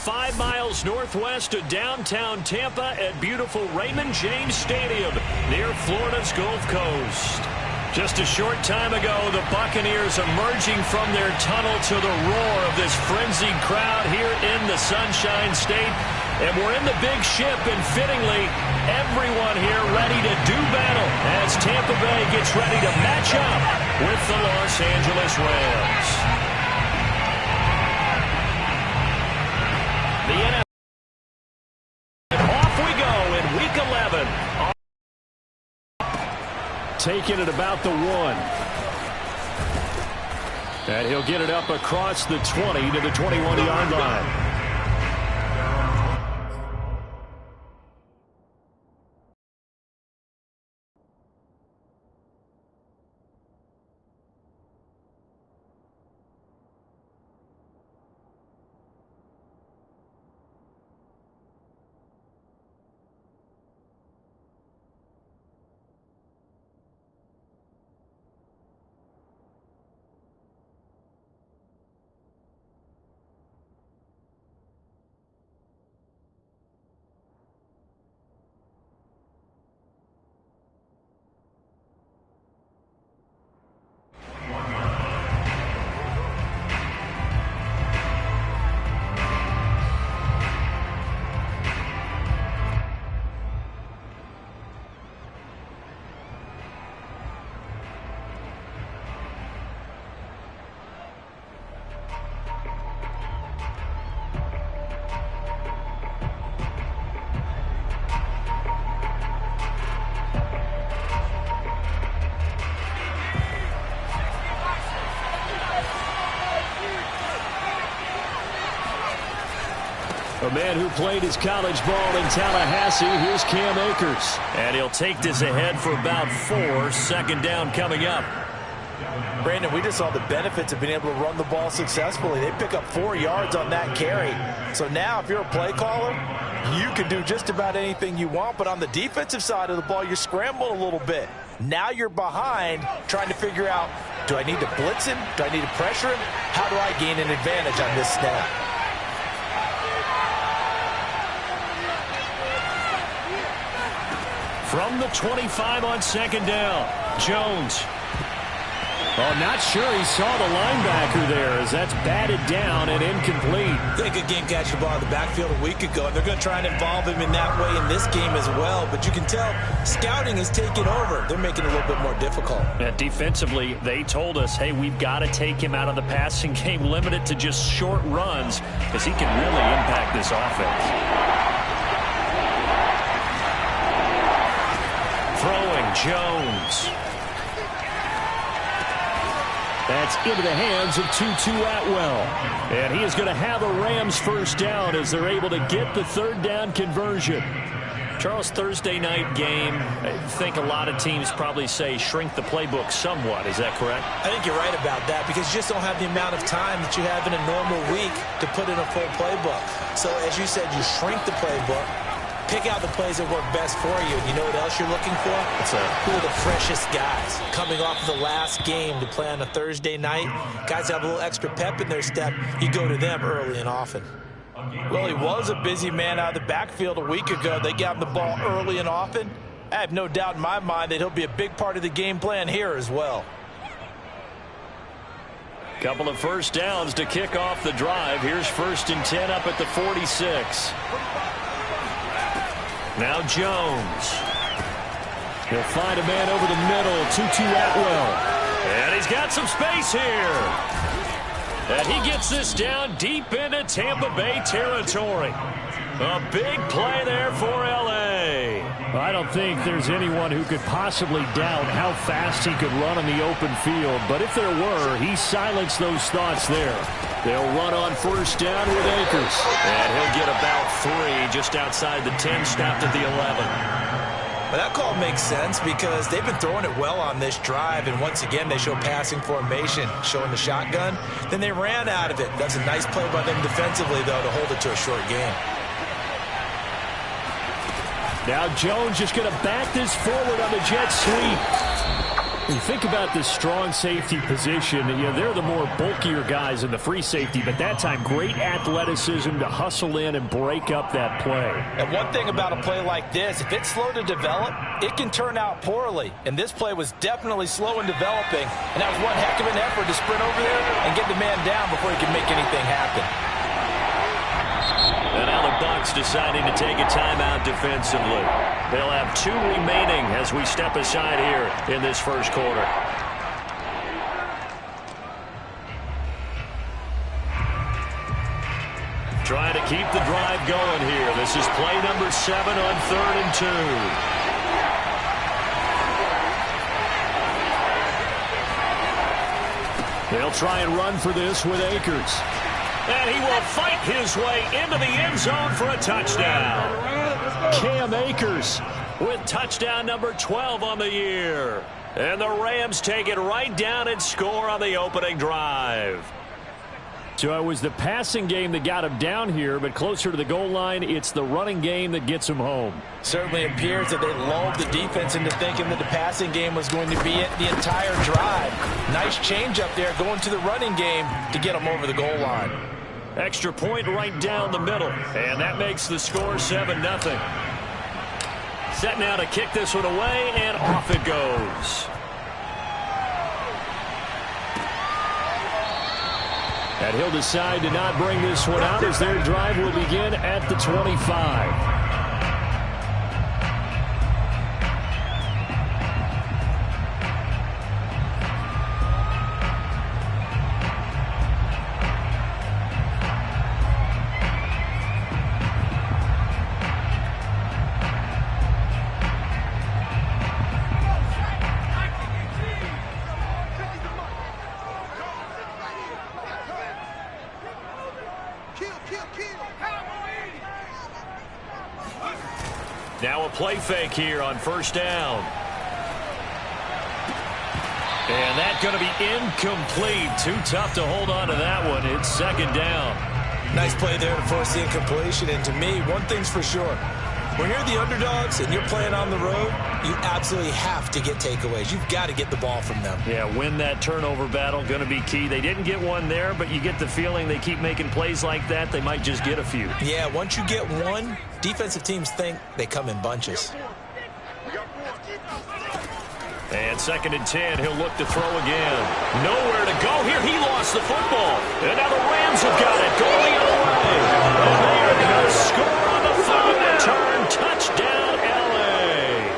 5 miles northwest of downtown Tampa at beautiful Raymond James Stadium near Florida's Gulf Coast. Just a short time ago, the Buccaneers emerging from their tunnel to the roar of this frenzied crowd here in the Sunshine State. And we're in the big ship, and fittingly, everyone here ready to do battle as Tampa Bay gets ready to match up with the Los Angeles Rams. The NFL. Off we go in Week 11. Taking it about the 1. And he'll get it up across the 20 to the 21-yard line. A man who played his college ball in Tallahassee, here's Cam Akers. And he'll take this ahead for about 4. Second down coming up. Brandon, we just saw the benefits of being able to run the ball successfully. They pick up 4 yards on that carry. So now if you're a play caller, you can do just about anything you want. But on the defensive side of the ball, you're scrambling a little bit. Now you're behind trying to figure out, do I need to blitz him? Do I need to pressure him? How do I gain an advantage on this snap? From the 25 on second down, Jones. Oh, not sure he saw the linebacker there as that's batted down and incomplete. They could game catch the ball in the backfield a week ago, and they're going to try and involve him in that way in this game as well. But you can tell scouting is taking over. They're making it a little bit more difficult. And defensively, they told us, hey, we've got to take him out of the passing game, limited to just short runs, because he can really impact this offense. Throwing, Jones. That's into the hands of Tutu Atwell. And he is going to have a Rams first down as they're able to get the third down conversion. Charles, Thursday night game, I think a lot of teams probably say shrink the playbook somewhat. Is that correct? I think you're right about that because you just don't have the amount of time that you have in a normal week to put in a full playbook. So as you said, you shrink the playbook. Pick out the plays that work best for you. And you know what else you're looking for? Who are the freshest guys coming off of the last game to play on a Thursday night? Guys have a little extra pep in their step. You go to them early and often. Well, he was a busy man out of the backfield a week ago. They got him the ball early and often. I have no doubt in my mind that he'll be a big part of the game plan here as well. Couple of first downs to kick off the drive. Here's 1st and 10 up at the 46. Now Jones. He'll find a man over the middle. Tutu Atwell. And he's got some space here. And he gets this down deep into Tampa Bay territory. A big play there for L.A. I don't think there's anyone who could possibly doubt how fast he could run in the open field. But if there were, he silenced those thoughts there. They'll run on first down with Akers. And he'll get about 3 just outside the 10, stopped at the 11. Well, that call makes sense because they've been throwing it well on this drive, and once again they show passing formation, showing the shotgun. Then they ran out of it. That's a nice play by them defensively, though, to hold it to a short game. Now Jones just going to back this forward on the jet sweep. You think about this strong safety position, they're the more bulkier guys in the free safety, but that time great athleticism to hustle in and break up that play. And one thing about a play like this, if it's slow to develop, it can turn out poorly. And this play was definitely slow in developing, and that was one heck of an effort to sprint over there and get the man down before he could make anything happen. And now the Bucs deciding to take a timeout defensively. They'll have 2 remaining as we step aside here in this first quarter. Trying to keep the drive going here. This is play number 7 on 3rd and 2. They'll try and run for this with Akers. And he will fight his way into the end zone for a touchdown. Cam Akers with touchdown number 12 on the year. And the Rams take it right down and score on the opening drive. So it was the passing game that got him down here, but closer to the goal line, it's the running game that gets him home. Certainly appears that they lulled the defense into thinking that the passing game was going to be it the entire drive. Nice change up there going to the running game to get him over the goal line. Extra point right down the middle, and that makes the score 7-0. Set now to kick this one away, and off it goes. And he'll decide to not bring this one out as their drive will begin at the 25. Now a play fake here on first down. And that's going to be incomplete. Too tough to hold on to that one. It's 2nd down. Nice play there to force the incompletion. And to me, one thing's for sure. When you're the underdogs and you're playing on the road, you absolutely have to get takeaways. You've got to get the ball from them. Yeah, win that turnover battle, going to be key. They didn't get one there, but you get the feeling they keep making plays like that, they might just get a few. Yeah, once you get one, defensive teams think they come in bunches. And 2nd and 10, he'll look to throw again. Nowhere to go here. He lost the football. And now the Rams have got it. Going the other way. And they are going to score on the final return. Touchdown, L.A.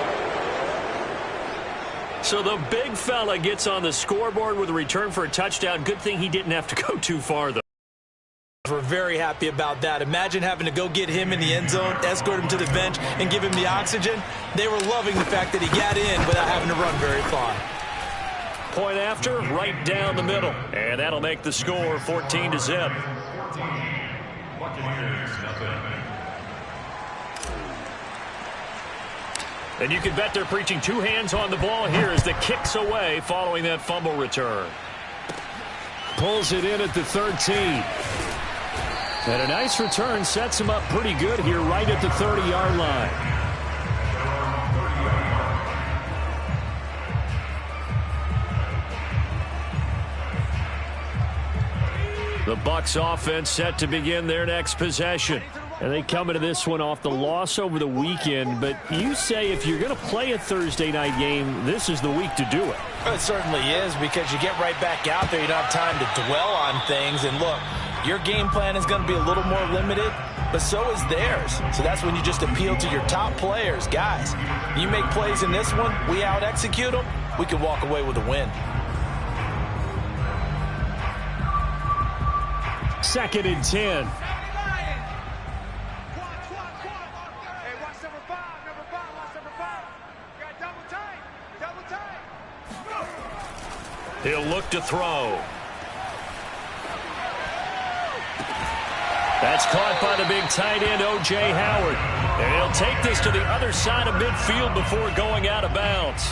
So the big fella gets on the scoreboard with a return for a touchdown. Good thing he didn't have to go too far, though. We're very happy about that. Imagine having to go get him in the end zone, escort him to the bench, and give him the oxygen. They were loving the fact that he got in without having to run very far. Point after, right down the middle. And that'll make the score 14-0. And you can bet they're preaching 2 hands on the ball here as the kick's away following that fumble return. Pulls it in at the 13. And a nice return sets him up pretty good here right at the 30-yard line. The Bucs offense set to begin their next possession. And they come into this one off the loss over the weekend. But you say if you're going to play a Thursday night game, this is the week to do it. It certainly is, because you get right back out there. You don't have time to dwell on things. And look, your game plan is going to be a little more limited, but so is theirs. So that's when you just appeal to your top players. Guys, you make plays in this one, we out-execute them, we can walk away with a win. 2nd and 10. He'll look to throw. That's caught by the big tight end, O.J. Howard. And he'll take this to the other side of midfield before going out of bounds.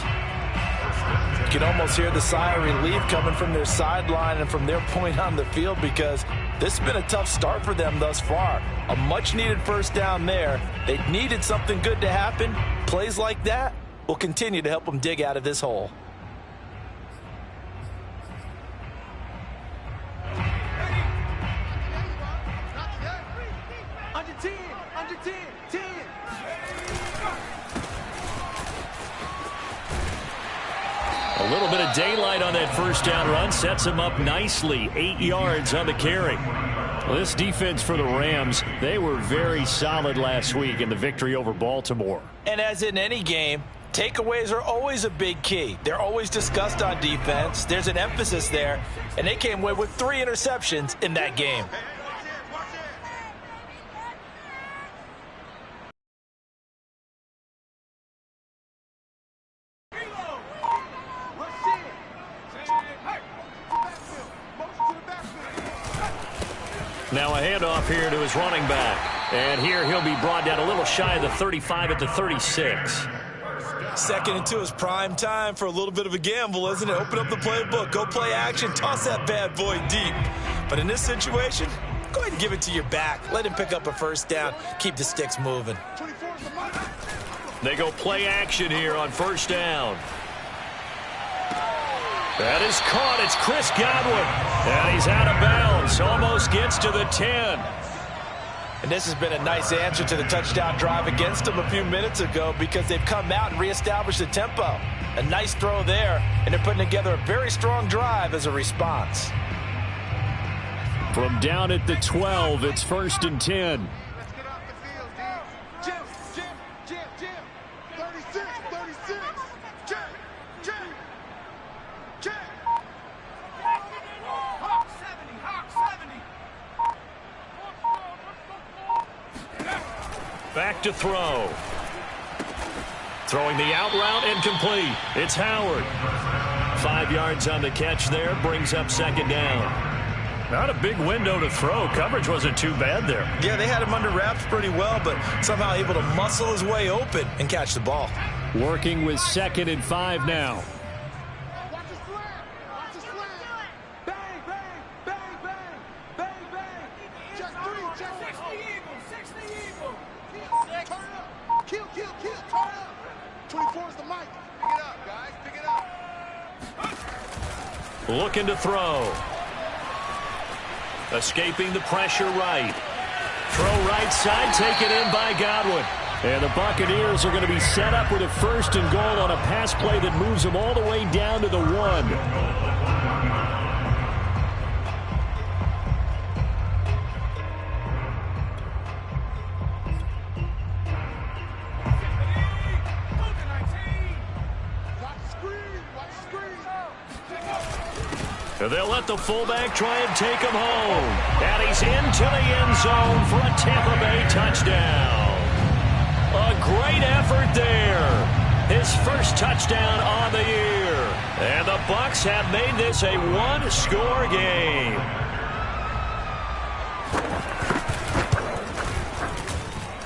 You can almost hear the sigh of relief coming from their sideline and from their point on the field, because this has been a tough start for them thus far. A much-needed first down there. They needed something good to happen. Plays like that will continue to help them dig out of this hole. Under 10, 10. A little bit of daylight on that first down run sets him up nicely. 8 yards on the carry. Well, this defense for the Rams, they were very solid last week in the victory over Baltimore. And as in any game, takeaways are always a big key. They're always discussed on defense. There's an emphasis there, and they came away with 3 interceptions in that game. Now a handoff here to his running back. And here he'll be brought down a little shy of the 35 at the 36. 2nd and 2 is prime time for a little bit of a gamble, isn't it? Open up the playbook, go play action, toss that bad boy deep. But in this situation, go ahead and give it to your back. Let him pick up a first down. Keep the sticks moving. They go play action here on first down. That is caught. It's Chris Godwin. And he's out of bounds. Almost gets to the 10. And this has been a nice answer to the touchdown drive against them a few minutes ago because they've come out and reestablished the tempo. A nice throw there, and they're putting together a very strong drive as a response. From down at the 12, it's 1st and 10. Let's get off the field, Jim. Jim. 36. Jim. Hawk 70. Back to throw. Throwing the out route and complete. It's Howard. 5 yards on the catch there. Brings up 2nd down. Not a big window to throw. Coverage wasn't too bad there. Yeah, they had him under wraps pretty well, but somehow able to muscle his way open and catch the ball. Working with 2nd and 5 now. Watch the slant. Bang, bang. Just 3. 60 Eagle. Turn up. Kill. Turn up. 24 is the mic. Pick it up, guys. Pick it up. Looking to throw. Escaping the pressure right. Throw right side, taken in by Godwin. And the Buccaneers are going to be set up with a 1st and goal on a pass play that moves them all the way down to the 1. They'll let the fullback try and take him home. And he's into the end zone for a Tampa Bay touchdown. A great effort there. His first touchdown on the year. And the Bucs have made this a 1-score game.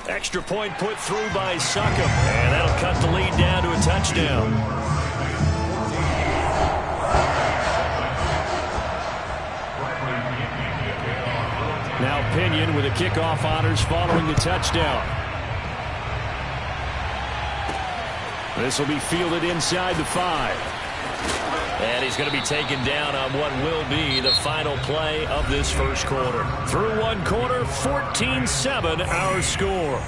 Extra point put through by Succop. And that'll cut the lead down to a touchdown. Now Pinion with the kickoff honors following the touchdown. This will be fielded inside the 5. And he's going to be taken down on what will be the final play of this first quarter. Through 1 quarter, 14-7 our score.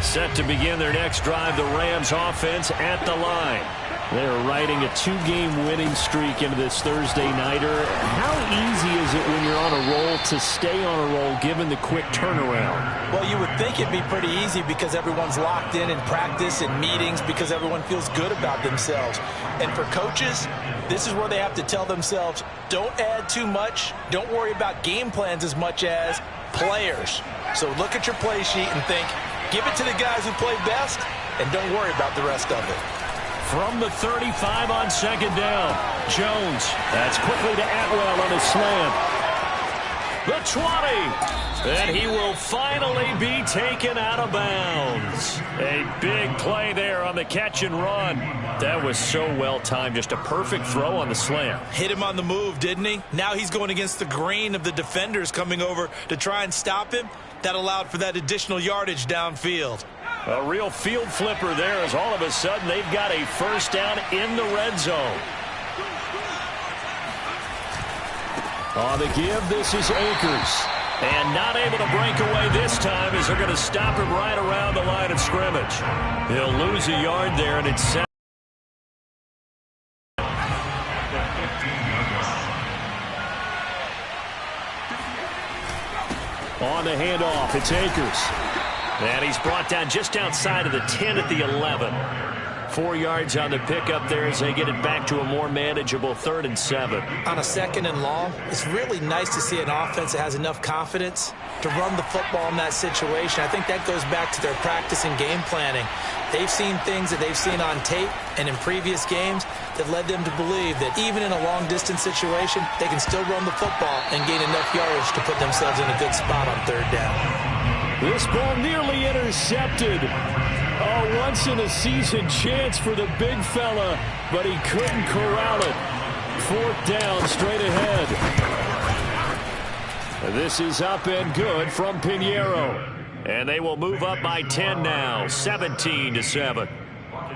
Set to begin their next drive, the Rams offense at the line. They're riding a 2-game winning streak into this Thursday nighter. How easy is it when you're on a roll to stay on a roll given the quick turnaround? Well, you would think it'd be pretty easy because everyone's locked in practice and meetings because everyone feels good about themselves. And for coaches, this is where they have to tell themselves, don't add too much. Don't worry about game plans as much as players. So look at your play sheet and think, give it to the guys who play best, and don't worry about the rest of it. From the 35 on 2nd down, Jones. That's quickly to Atwell on a slant. The 20. And he will finally be taken out of bounds. A big play there on the catch and run. That was so well timed. Just a perfect throw on the slant. Hit him on the move, didn't he? Now he's going against the grain of the defenders coming over to try and stop him. That allowed for that additional yardage downfield. A real field flipper there as all of a sudden they've got a first down in the red zone. On the give, this is Akers. And not able to break away this time as they're going to stop him right around the line of scrimmage. He'll lose a yard there, and it's set. On the handoff, it's Akers. And he's brought down just outside of the 10 at the 11. 4 yards on the pickup there as they get it back to a more manageable 3rd and 7. On a 2nd and long, it's really nice to see an offense that has enough confidence to run the football in that situation. I think that goes back to their practice and game planning. They've seen things that they've seen on tape and in previous games that led them to believe that even in a long-distance situation, they can still run the football and gain enough yardage to put themselves in a good spot on 3rd down. This ball nearly intercepted. A once-in-a-season chance for the big fella, but he couldn't corral it. 4th down, straight ahead. This is up and good from Pinheiro. And they will move up by 10 now, 17-7.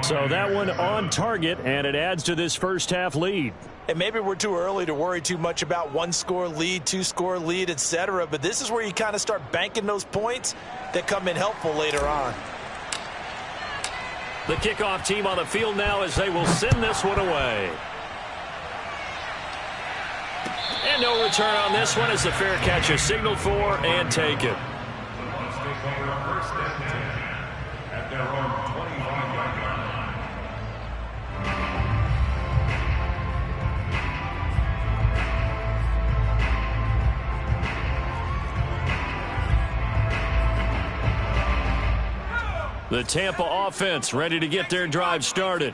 So that one on target, and it adds to this first-half lead. And maybe we're too early to worry too much about 1-score lead, 2-score lead, etc. But this is where you kind of start banking those points that come in helpful later on. The kickoff team on the field now as they will send this one away. And no return on this one as the fair catch is signaled for and taken. At their own 25-yard line. The Tampa offense ready to get their drive started.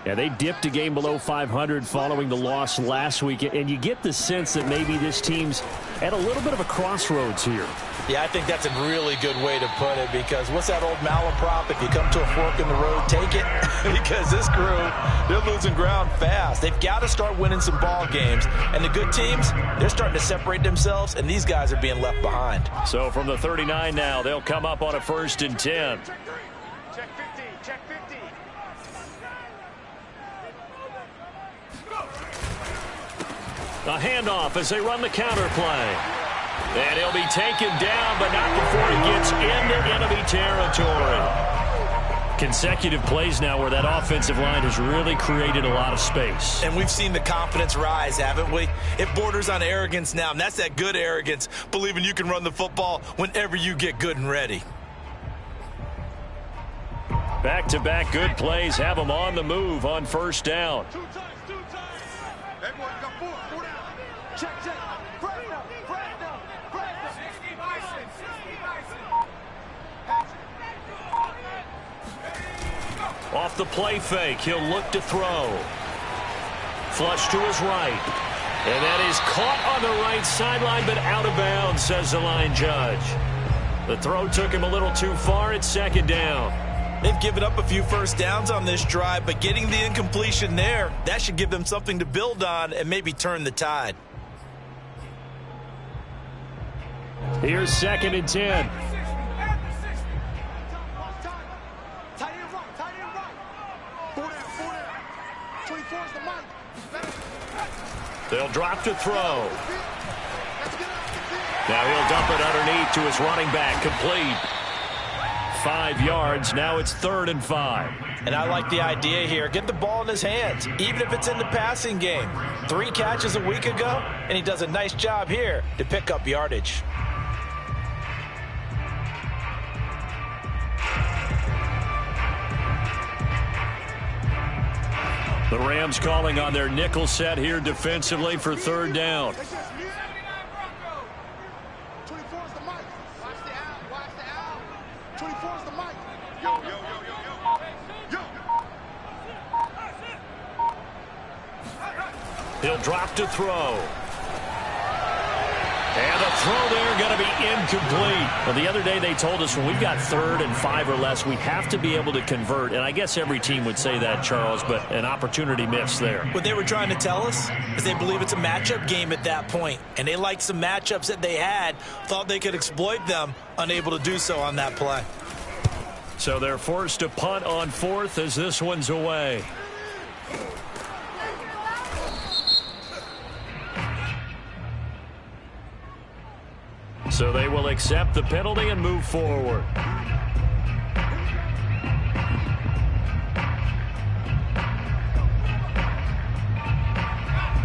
Yeah, they dipped a game below 500 following the loss last week, and you get the sense that maybe this team's at a little bit of a crossroads here. Yeah, I think that's a really good way to put it, because what's that old malaprop? If you come to a fork in the road, take it. Because this crew, they're losing ground fast. They've got to start winning some ball games. And the good teams, they're starting to separate themselves, and these guys are being left behind. So from the 39 now, they'll come up on a 1st and 10. Check 50, check 50. A handoff as they run the counter play. And he'll be taken down, but not before he gets into enemy territory. Consecutive plays now where that offensive line has really created a lot of space. And we've seen the confidence rise, haven't we? It borders on arrogance now, and that's that good arrogance, believing you can run the football whenever you get good and ready. Back-to-back good plays have them on the move on 1st down. 2 times, 2 times. Hey, boy, you got 4 down. Check, check. Press now, press now, press now. 60 Bison, 60 Bison. Off the play fake, he'll look to throw. Flush to his right. And that is caught on the right sideline, but out of bounds, says the line judge. The throw took him a little too far. It's 2nd down. They've given up a few first downs on this drive, but getting the incompletion there, that should give them something to build on and maybe turn the tide. Here's 2nd and 10. Tight end right, tight end right. 4 down, 4 down. 24 is the mic. They'll drop to throw. Let's get out the field. Now he'll dump it underneath to his running back, complete. 5 yards, now it's 3rd and 5. And I like the idea here. Get the ball in his hands, even if it's in the passing game. 3 catches a week ago, and he does a nice job here to pick up yardage. The Rams calling on their nickel set here defensively for 3rd down. 24 is the mic. Watch the out, watch the out. 24 is the mic. Yo, yo, yo, yo, yo. Yo. He'll drop to throw. And the throw there going to be incomplete. Well, the other day they told us when we've got 3rd and 5 or less, we have to be able to convert. And I guess every team would say that, Charles, but an opportunity missed there. What they were trying to tell us is they believe it's a matchup game at that point. And they liked some matchups that they had, thought they could exploit them, unable to do so on that play. So they're forced to punt on 4th as this one's away. So they will accept the penalty and move forward.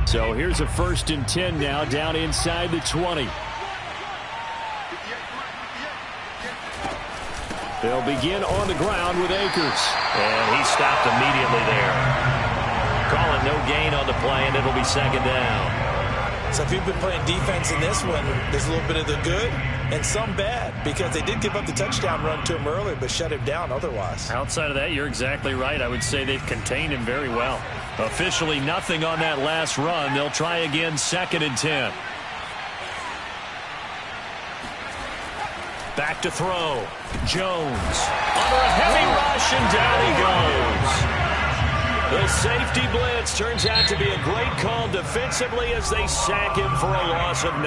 So here's a 1st and 10 now down inside the 20. They'll begin on the ground with Akers. And he stopped immediately there. Calling no gain on the play, and it'll be 2nd down. So if you've been playing defense in this one, there's a little bit of the good and some bad, because they did give up the touchdown run to him earlier but shut him down otherwise. Outside of that, you're exactly right. I would say they've contained him very well. Officially nothing on that last run. They'll try again 2nd and 10. Back to throw. Jones under a heavy rush, and down he goes. The safety blitz turns out to be a great call defensively as they sack him for a loss of 9.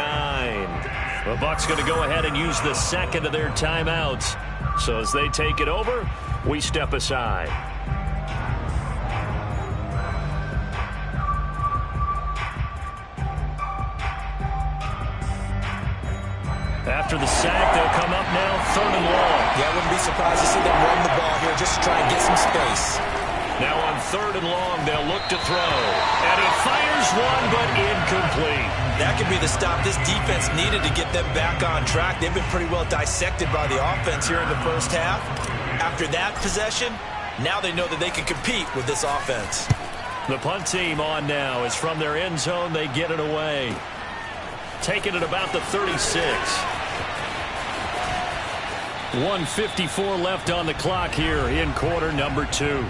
The Bucs going to go ahead and use the 2nd of their timeouts. So as they take it over, we step aside. After the sack, they'll come up now 3rd and long. Yeah, I wouldn't be surprised to see them run the ball here just to try and get some space. Now on 3rd and long, they'll look to throw. And he fires one, but incomplete. That could be the stop this defense needed to get them back on track. They've been pretty well dissected by the offense here in the first half. After that possession, now they know that they can compete with this offense. The punt team on now is from their end zone. They get it away. Taking it about the 36. 1:54 left on the clock here in quarter number 2.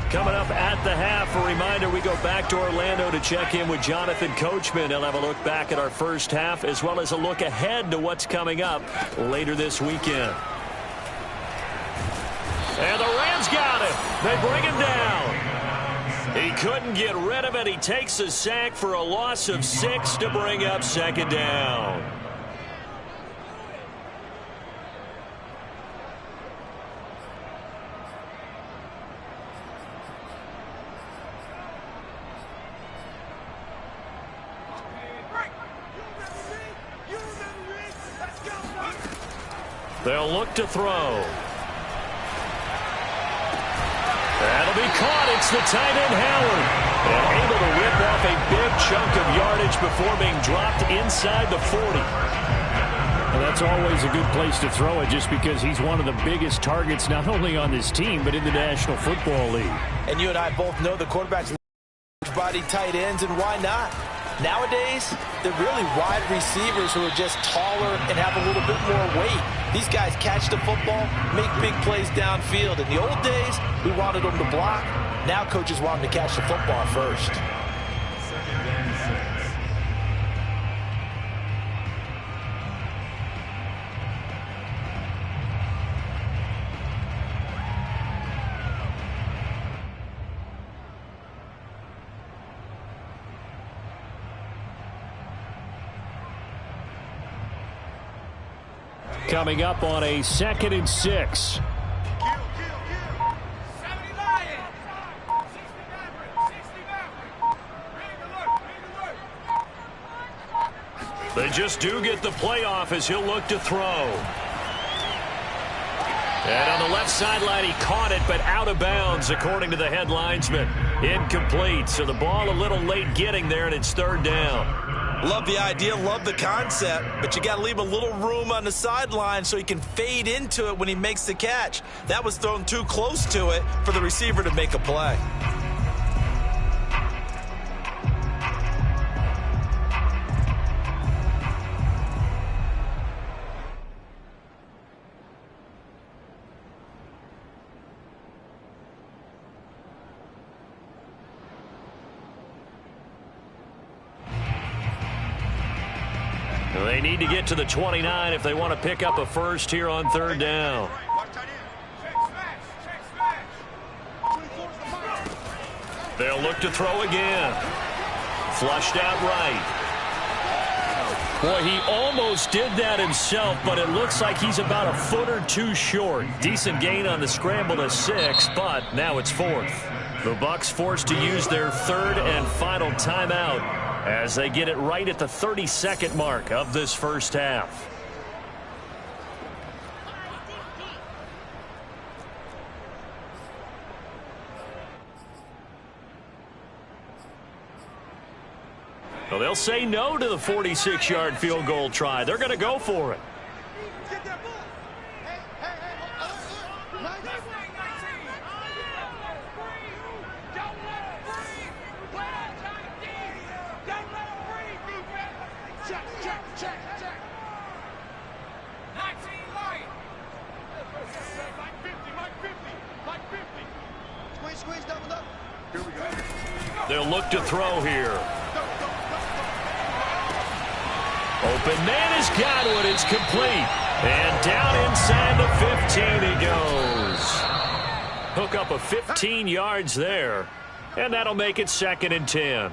Coming up at the half, a reminder, we go back to Orlando to check in with Jonathan Coachman. He'll have a look back at our first half as well as a look ahead to what's coming up later this weekend. And the Rams got him. They bring him down. He couldn't get rid of it. He takes a sack for a loss of 6 to bring up 2nd down. They'll look to throw. That'll be caught. It's the tight end, Howard. And able to rip off a big chunk of yardage before being dropped inside the 40. Well, that's always a good place to throw it just because he's one of the biggest targets not only on this team but in the National Football League. And you and I both know the quarterbacks body tight ends, and why not? Nowadays, they're really wide receivers who are just taller and have a little bit more weight. These guys catch the football, make big plays downfield. In the old days, we wanted them to block. Now coaches want them to catch the football first. Coming up on a 2nd and 6. They just do get the playoff as he'll look to throw. And on the left sideline, he caught it, but out of bounds, according to the head linesman. Incomplete, so the ball a little late getting there, and it's 3rd down. Love the idea, love the concept, but you got to leave a little room on the sideline so he can fade into it when he makes the catch. That was thrown too close to it for the receiver to make a play. They need to get to the 29 if they want to pick up a first here on 3rd down. They'll look to throw again. Flushed out right. Boy, he almost did that himself, but it looks like he's about a foot or two short. Decent gain on the scramble to 6, but now it's 4th. The Bucs forced to use their 3rd and final timeout as they get it right at the 30-second mark of this first half. Well, they'll say no to the 46-yard field goal try. They're going to go for it. They'll look to throw here. Open man has got it. It's complete. And down inside the 15 he goes. Hook up a 15 yards there. And that'll make it 2nd and 10.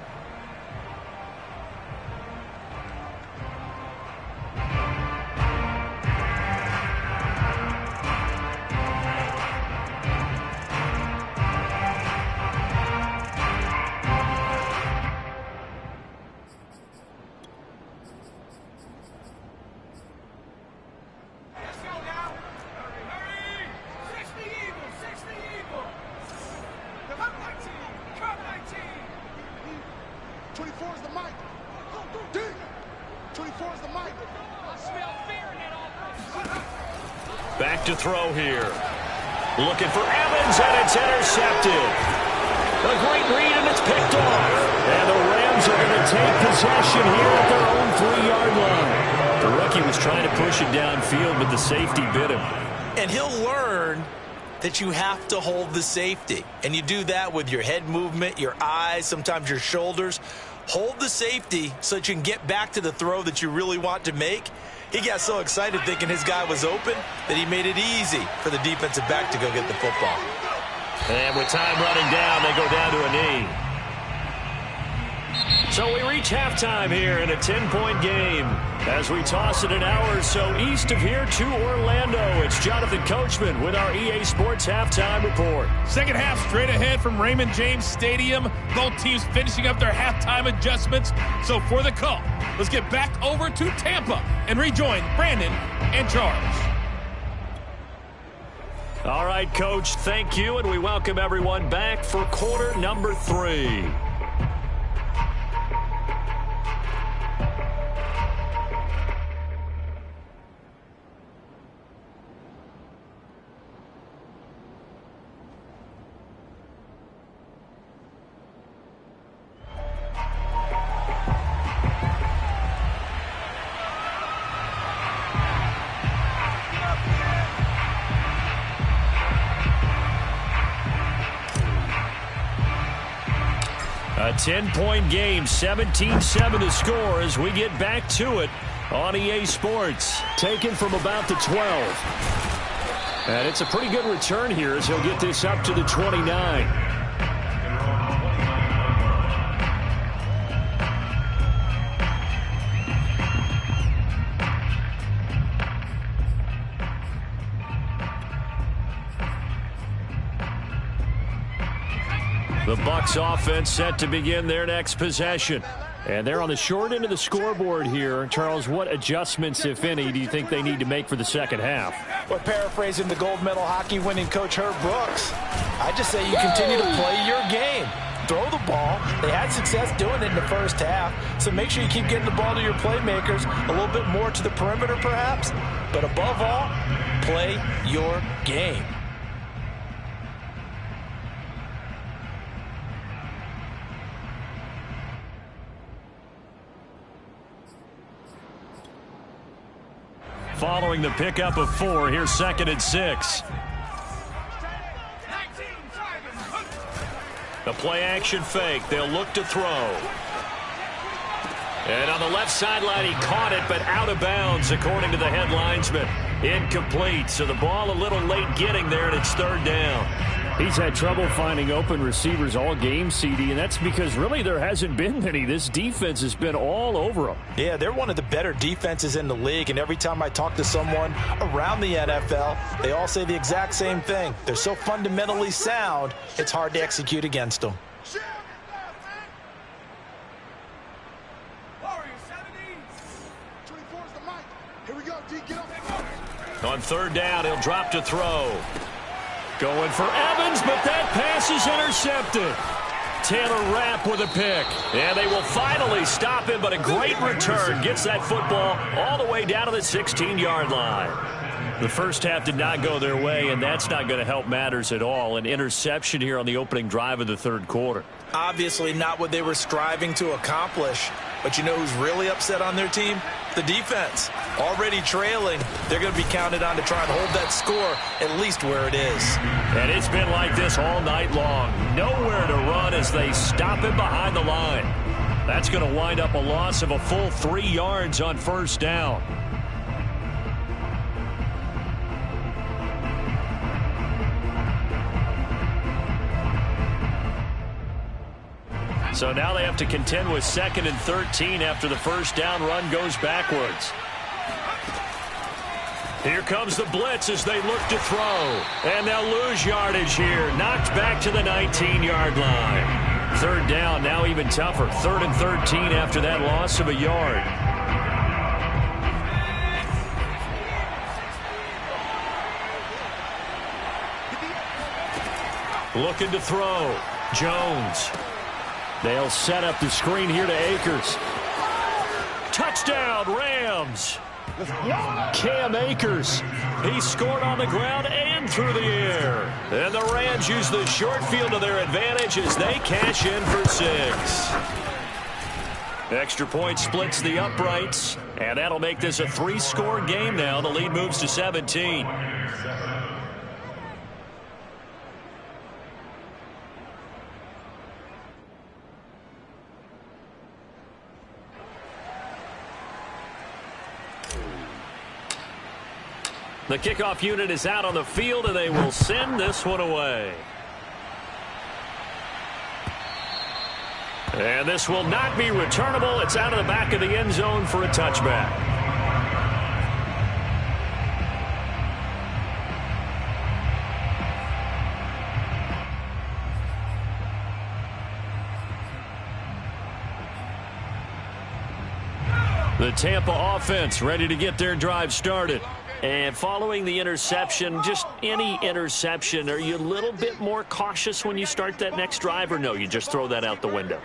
Back to throw here. Looking for Evans, and it's intercepted. A great read, and it's picked off. And the Rams are going to take possession here at their own 3-yard line. The rookie was trying to push it downfield, but the safety bit him. And he'll learn that you have to hold the safety. And you do that with your head movement, your eyes, sometimes your shoulders. Hold the safety so that you can get back to the throw that you really want to make. He got so excited thinking his guy was open that he made it easy for the defensive back to go get the football. And with time running down, they go down to a knee. So we reach halftime here in a 10-point game. As we toss it an hour or so east of here to Orlando, it's Jonathan Coachman with our EA Sports Halftime Report. Second half straight ahead from Raymond James Stadium. Both teams finishing up their halftime adjustments. So for the call, let's get back over to Tampa and rejoin Brandon and Charles. All right, Coach, thank you, and we welcome everyone back for quarter number 3. A 10-point game, 17-7 the score as we get back to it on EA Sports. Taken from about the 12. And it's a pretty good return here as he'll get this up to the 29. The Bucs offense set to begin their next possession. And they're on the short end of the scoreboard here. Charles, what adjustments, if any, do you think they need to make for the second half? Well, paraphrasing the gold medal hockey winning coach Herb Brooks, I just say you continue to play your game. Throw the ball. They had success doing it in the first half, so make sure you keep getting the ball to your playmakers, a little bit more to the perimeter perhaps, but above all, play your game. Following the pickup of 4, here's 2nd and 6. The play action fake. They'll look to throw. And on the left sideline, he caught it, but out of bounds, according to the head linesman. Incomplete, so the ball a little late getting there, and it's 3rd down. He's had trouble finding open receivers all game, CD, and that's because really there hasn't been many. This defense has been all over him. Yeah, they're one of the better defenses in the league, and every time I talk to someone around the NFL, they all say the exact same thing. They're so fundamentally sound, it's hard to execute against them. On third down, he'll drop to throw. Going for Evans, but that pass is intercepted. Taylor Rapp with a pick. And they will finally stop him, but a great return. Gets that football all the way down to the 16-yard line. The first half did not go their way, and that's not going to help matters at all. An interception here on the opening drive of the third quarter. Obviously not what they were striving to accomplish. But you know who's really upset on their team? The defense. Already trailing, they're going to be counted on to try and hold that score at least where it is. And it's been like this all night long. Nowhere to run as they stop him behind the line. That's going to wind up a loss of a full 3 yards on first down. So now they have to contend with 2nd and 13 after the first down run goes backwards. Here comes the blitz as they look to throw. And they'll lose yardage here. Knocked back to the 19-yard line. Third down, now even tougher. 3rd and 13 after that loss of a yard. Looking to throw. Jones. They'll set up the screen here to Akers. Touchdown, Rams. Cam Akers. He scored on the ground and through the air. And the Rams use the short field to their advantage as they cash in for 6. Extra point splits the uprights, and that'll make this a 3-score game now. The lead moves to 17. The kickoff unit is out on the field, and they will send this one away. And this will not be returnable. It's out of the back of the end zone for a touchback. The Tampa offense ready to get their drive started. And following the interception, just any interception, are you a little bit more cautious when you start that next drive, or no, you just throw that out the window?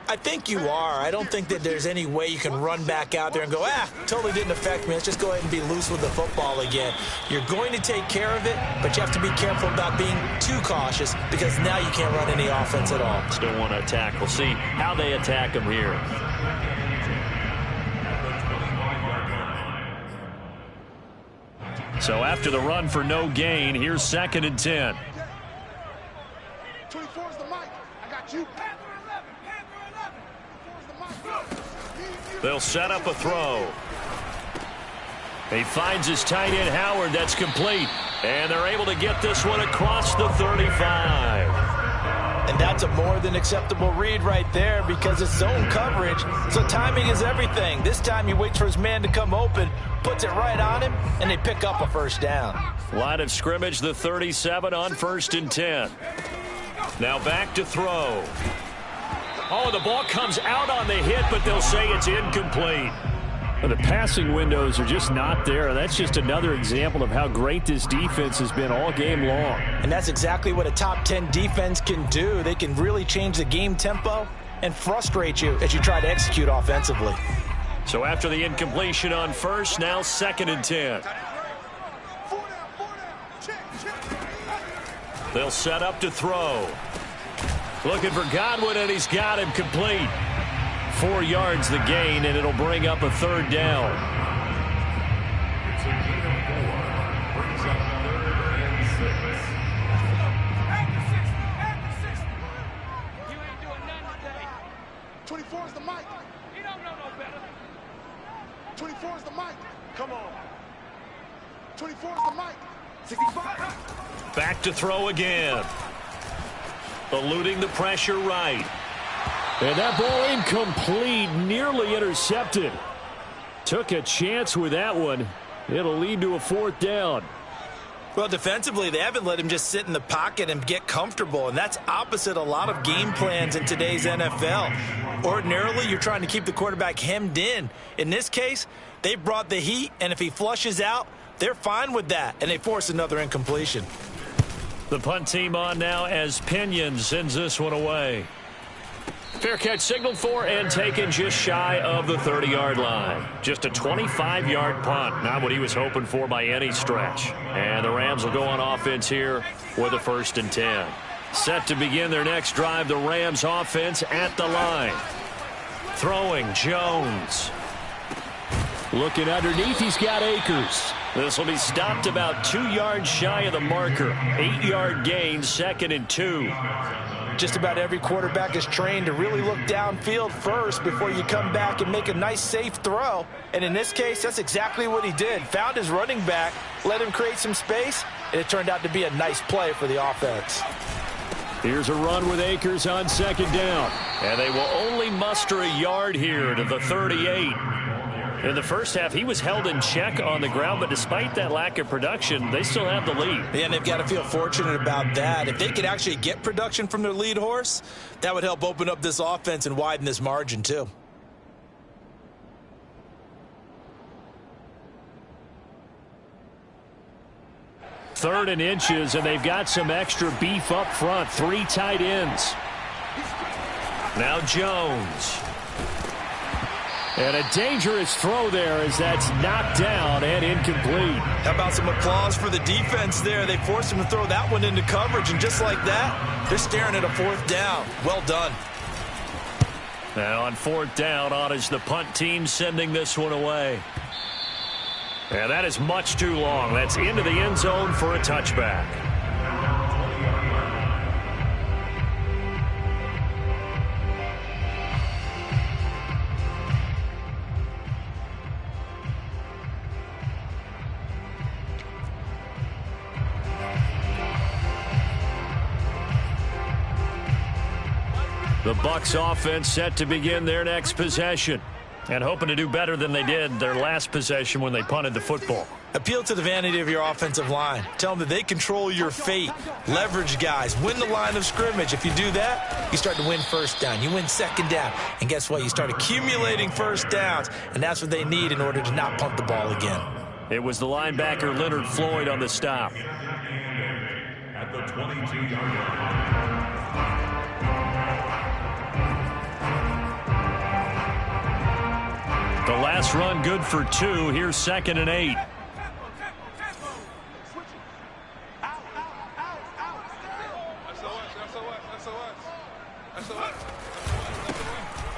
I think you are. I don't think that there's any way you can run back out there and go, totally didn't affect me. Let's just go ahead and be loose with the football again. You're going to take care of it, but you have to be careful about being too cautious because now you can't run any offense at all. Still want to attack. We'll see how they attack them here. So after the run for no gain, here's 2nd and 10. 24 is the mic. I got you. They'll set up a throw. He finds his tight end, Howard. That's complete. And they're able to get this one across the 35. And that's a more than acceptable read right there because it's zone coverage, so timing is everything. This time he waits for his man to come open, puts it right on him, and they pick up a first down. Line of scrimmage, the 37 on 1st and 10. Now back to throw. Oh, the ball comes out on the hit, but they'll say it's incomplete. The passing windows are just not there. That's just another example of how great this defense has been all game long. And that's exactly what a top 10 defense can do. They can really change the game tempo and frustrate you as you try to execute offensively. So after the incompletion on first, now 2nd and 10. They'll set up to throw. Looking for Godwin, and he's got him complete. 4 yards the gain, and it'll bring up a 3rd down. It's a gain of 4. Brings up 3rd and 6. You ain't doing nothing today. 24 is the mic. You don't know no better. 24 is the mic. Come on. 24 is the mic. 65. Back to throw again. eluding the pressure right. And that ball incomplete, nearly intercepted. Took a chance with that one. It'll lead to a 4th down. Well, defensively, they haven't let him just sit in the pocket and get comfortable, and that's opposite a lot of game plans in today's NFL. Ordinarily, you're trying to keep the quarterback hemmed in. In this case, they brought the heat, and if he flushes out, they're fine with that, and they force another incompletion. The punt team on now as Pinion sends this one away. Fair catch signaled for and taken just shy of the 30-yard line. Just a 25-yard punt, not what he was hoping for by any stretch. And the Rams will go on offense here with a 1st and 10. Set to begin their next drive, the Rams offense at the line. Throwing Jones. Looking underneath, he's got Akers. This will be stopped about 2 yards shy of the marker. 8-yard gain, 2nd and 2. Just about every quarterback is trained to really look downfield first before you come back and make a nice, safe throw. And in this case, that's exactly what he did. Found his running back, let him create some space, and it turned out to be a nice play for the offense. Here's a run with Akers on 2nd down. And they will only muster a yard here to the 38. In the first half, he was held in check on the ground, but despite that lack of production, they still have the lead. Yeah, and they've got to feel fortunate about that. If they could actually get production from their lead horse, that would help open up this offense and widen this margin too. Third and inches, and they've got some extra beef up front. 3 tight ends. Now Jones. And a dangerous throw there as that's knocked down and incomplete. How about some applause for the defense there? They forced him to throw that one into coverage, and just like that, they're staring at a 4th down. Well done. Now on 4th down, on is the punt team sending this one away. And that is much too long. That's into the end zone for a touchback. The Bucs offense set to begin their next possession and hoping to do better than they did their last possession when they punted the football. Appeal to the vanity of your offensive line. Tell them that they control your fate. Leverage guys. Win the line of scrimmage. If you do that, you start to win 1st down. You win 2nd down. And guess what? You start accumulating 1st downs. And that's what they need in order to not punt the ball again. It was the linebacker Leonard Floyd on the stop. At the 22-yard line. The last run good for 2. Here's 2nd and 8.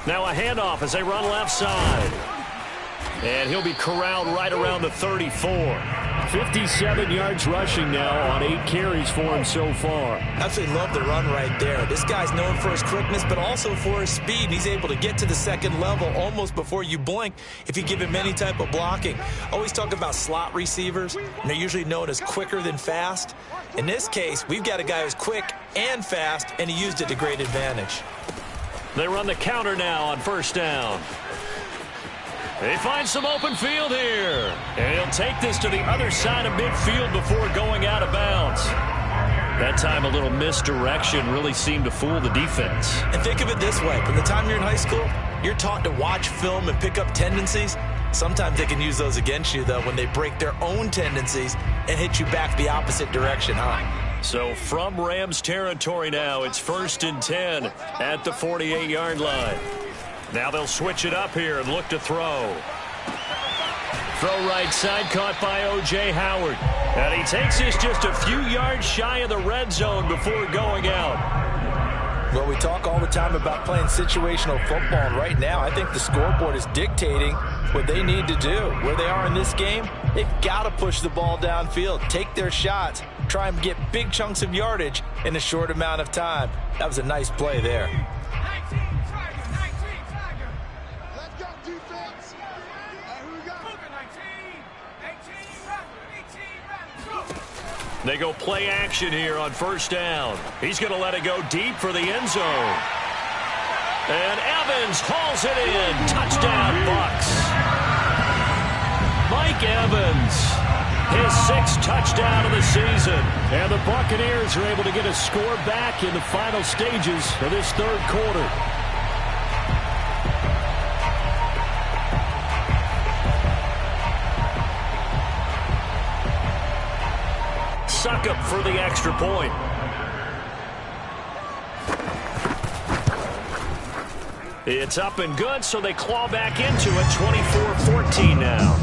Now a handoff as they run left side. And he'll be corralled right around the 34. 57 yards rushing now on 8 carries for him so far. Absolutely love the run right there. This guy's known for his quickness, but also for his speed. And he's able to get to the 2nd level almost before you blink if you give him any type of blocking. Always talk about slot receivers, and they're usually known as quicker than fast. In this case, we've got a guy who's quick and fast, and he used it to great advantage. They run the counter now on 1st down. They find some open field here. And he'll take this to the other side of midfield before going out of bounds. That time a little misdirection really seemed to fool the defense. And think of it this way. From the time you're in high school, you're taught to watch film and pick up tendencies. Sometimes they can use those against you, though, when they break their own tendencies and hit you back the opposite direction, huh? So from Rams territory now, it's 1st and 10 at the 48-yard line. Now they'll switch it up here and look to throw. Throw right side caught by O.J. Howard. And he takes this just a few yards shy of the red zone before going out. Well, we talk all the time about playing situational football, and right now I think the scoreboard is dictating what they need to do. Where they are in this game, they've got to push the ball downfield, take their shots, try and get big chunks of yardage in a short amount of time. That was a nice play there. They go play action here on first down. He's going to let it go deep for the end zone. And Evans hauls it in. Touchdown, Bucs. Mike Evans, his 6th touchdown of the season. And the Buccaneers are able to get a score back in the final stages of this third quarter. Succop for the extra point. It's up and good, so they claw back into it. 24-14 now.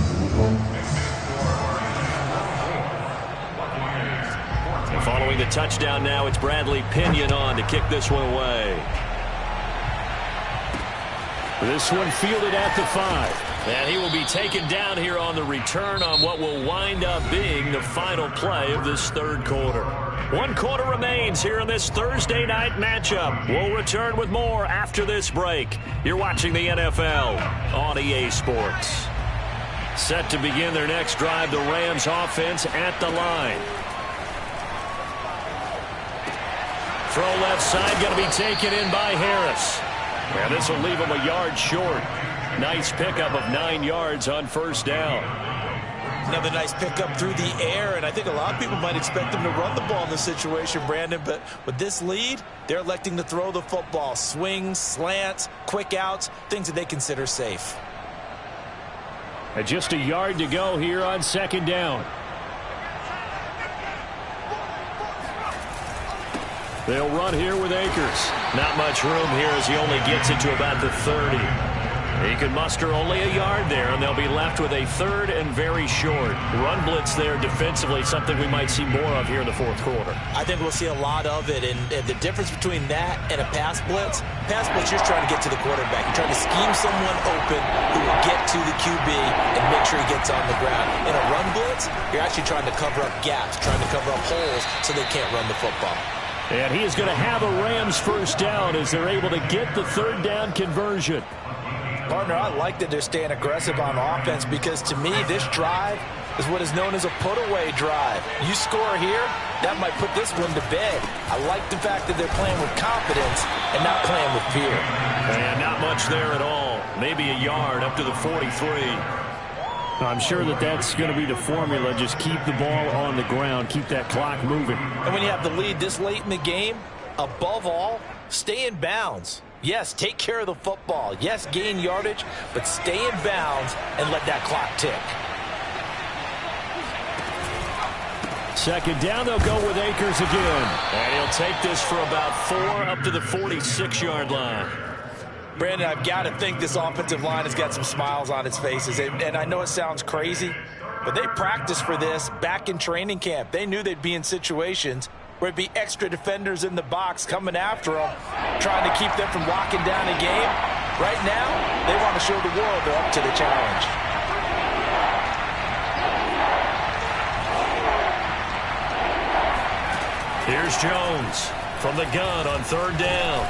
And following the touchdown now, it's Bradley Pinion on to kick this one away. This one fielded at the 5. And he will be taken down here on the return on what will wind up being the final play of this third quarter. 1 quarter remains here in this Thursday night matchup. We'll return with more after this break. You're watching the NFL on EA Sports. Set to begin their next drive, the Rams offense at the line. Throw left side, going to be taken in by Harris. And this will leave him a yard short. Nice pickup of 9 yards on first down. Another nice pickup through the air, and I think a lot of people might expect him to run the ball in this situation, Brandon, but with this lead, they're electing to throw the football. Swings, slants, quick outs, things that they consider safe. And just a yard to go here on second down. They'll run here with Akers. Not much room here as he only gets it to about the 30. He can muster only a yard there, and they'll be left with a 3rd and very short. Run blitz there defensively, something we might see more of here in the fourth quarter. I think we'll see a lot of it, and the difference between that and a pass blitz, you're trying to get to the quarterback. You're trying to scheme someone open who will get to the QB and make sure he gets on the ground. In a run blitz, you're actually trying to cover up gaps, trying to cover up holes so they can't run the football. And he is going to have a Rams first down as they're able to get the third down conversion. Partner, I like that they're staying aggressive on offense because, to me, this drive is what is known as a put-away drive. You score here, that might put this one to bed. I like the fact that they're playing with confidence and not playing with fear. And not much there at all. Maybe a yard up to the 43. I'm sure that that's going to be the formula. Just keep the ball on the ground, keep that clock moving. And when you have the lead this late in the game, above all, stay in bounds. Yes, take care of the football. Yes, gain yardage, but stay in bounds and let that clock tick. Second down, they'll go with Akers again. And he'll take this for about 4 up to the 46-yard line. Brandon, I've got to think this offensive line has got some smiles on its faces. And I know it sounds crazy, but they practiced for this back in training camp. They knew they'd be in situations where it'd be extra defenders in the box coming after them, trying to keep them from locking down a game. Right now, they want to show the world they're up to the challenge. Here's Jones from the gun on third down.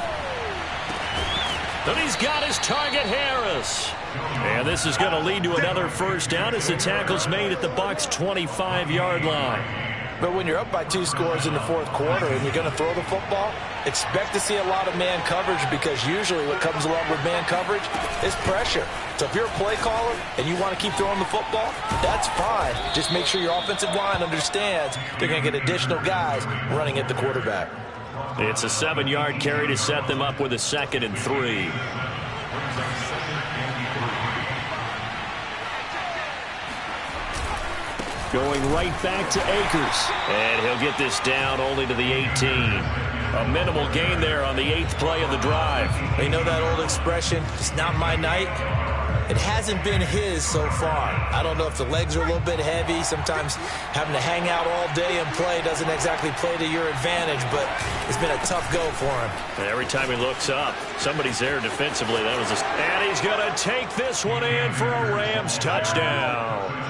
And he's got his target, Harris. And this is going to lead to another first down as the tackle's made at the Bucs' 25-yard line. But when you're up by 2 scores in the fourth quarter and you're going to throw the football, expect to see a lot of man coverage because usually what comes along with man coverage is pressure. So if you're a play caller and you want to keep throwing the football, that's fine. Just make sure your offensive line understands they're going to get additional guys running at the quarterback. It's a 7-yard carry to set them up with a 2nd and 3. Going right back to Akers. And he'll get this down only to the 18. A minimal gain there on the 8th play of the drive. You know that old expression, it's not my night? It hasn't been his so far. I don't know if the legs are a little bit heavy. Sometimes having to hang out all day and play doesn't exactly play to your advantage, but it's been a tough go for him. And every time he looks up, somebody's there defensively. And he's going to take this one in for a Rams touchdown.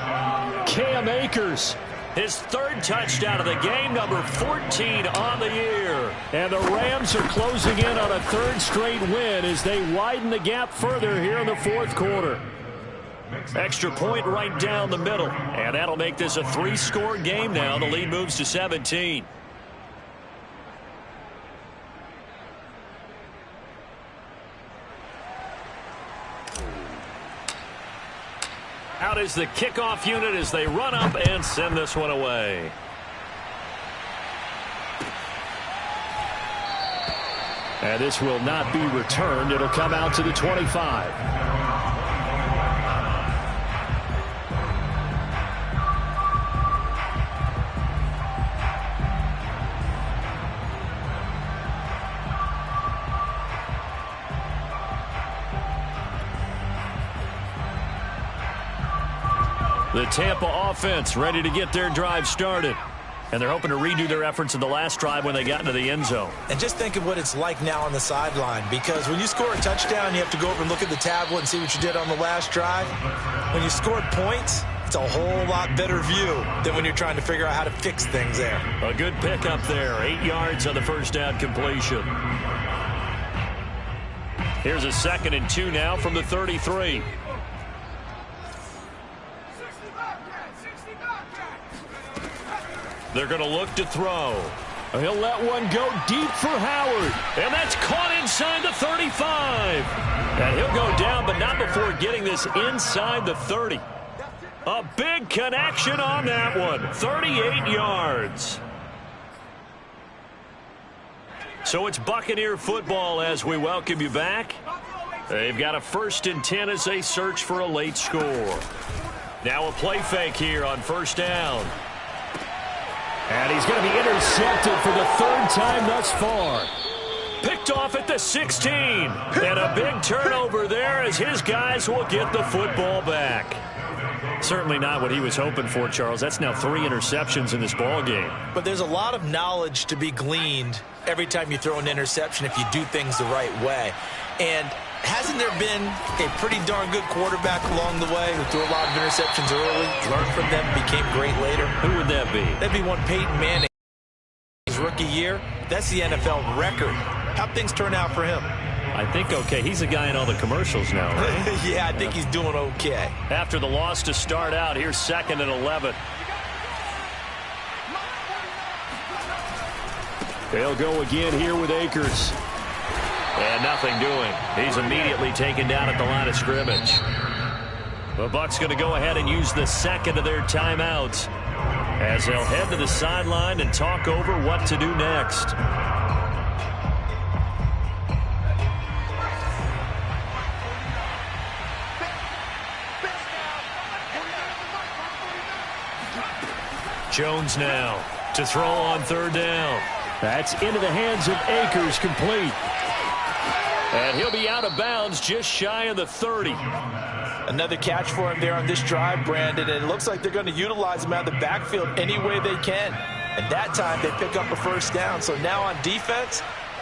Cam Akers, his 3rd touchdown of the game, number 14 on the year. And the Rams are closing in on a 3rd straight win as they widen the gap further here in the fourth quarter. Extra point right down the middle. And that'll make this a 3-score game now. The lead moves to 17. Out is the kickoff unit as they run up and send this one away. And this will not be returned. It'll come out to the 25. The Tampa offense ready to get their drive started. And they're hoping to redo their efforts in the last drive when they got into the end zone. And just think of what it's like now on the sideline, because when you score a touchdown, you have to go over and look at the tablet and see what you did on the last drive. When you scored points, it's a whole lot better view than when you're trying to figure out how to fix things there. A good pickup there. 8 yards on the first down completion. Here's a 2nd and 2 now from the 33. They're going to look to throw. He'll let one go deep for Howard. And that's caught inside the 35. And he'll go down, but not before getting this inside the 30. A big connection on that one. 38 yards. So it's Buccaneer football as we welcome you back. They've got a 1st and 10 as they search for a late score. Now a play fake here on 1st down. And he's going to be intercepted for the 3rd time thus far. Picked off at the 16. And a big turnover there as his guys will get the football back. Certainly not what he was hoping for, Charles. That's now 3 interceptions in this ball game. But there's a lot of knowledge to be gleaned every time you throw an interception if you do things the right way. And hasn't there been a pretty darn good quarterback along the way who threw a lot of interceptions early, learned from them, became great later? Who would that be? That'd be one Peyton Manning. His rookie year, that's the NFL record. How'd things turn out for him? I think okay. He's a guy in all the commercials now, right? Yeah, I think he's doing okay. After the loss to start out, here's 2nd and 11. They'll go again here with Akers. And nothing doing. He's immediately taken down at the line of scrimmage. The Bucs going to go ahead and use the 2nd of their timeouts as they'll head to the sideline and talk over what to do next. Jones now to throw on 3rd down. That's into the hands of Akers, complete. And he'll be out of bounds just shy of the 30. Another catch for him there on this drive, Brandon. And it looks like they're going to utilize him out of the backfield any way they can. And that time they pick up a 1st down. So now on defense,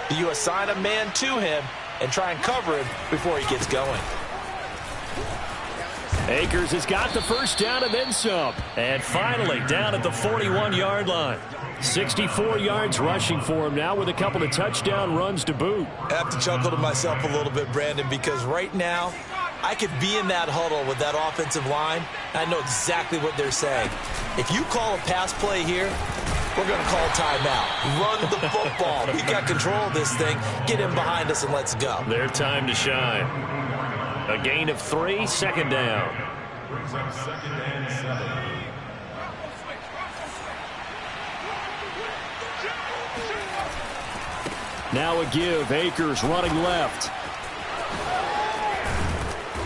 do you assign a man to him and try and cover him before he gets going? Akers has got the 1st down and then some. And finally down at the 41-yard line. 64 yards rushing for him now with a couple of touchdown runs to boot. I have to chuckle to myself a little bit, Brandon, because right now I could be in that huddle with that offensive line. I know exactly what they're saying. If you call a pass play here, we're going to call timeout. Run the football. We got control of this thing. Get him behind us and let's go. Their time to shine. A gain of 3, 2nd down. Brings up 2nd and 7. Now a give. Akers running left.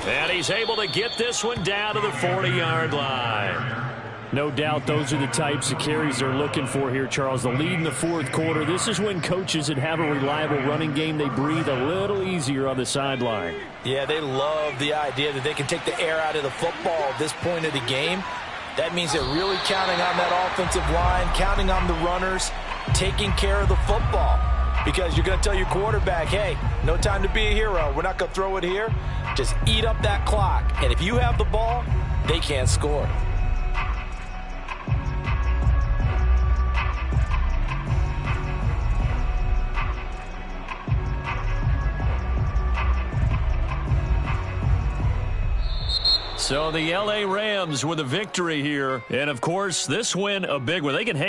And he's able to get this one down to the 40-yard line. No doubt those are the types of carries they're looking for here, Charles. The lead in the 4th quarter. This is when coaches that have a reliable running game, they breathe a little easier on the sideline. Yeah, they love the idea that they can take the air out of the football at this point of the game. That means they're really counting on that offensive line, counting on the runners, taking care of the football. Because you're going to tell your quarterback, hey, no time to be a hero. We're not going to throw it here. Just eat up that clock. And if you have the ball, they can't score. So the L.A. Rams with a victory here. And, of course, this win a big one. They can hang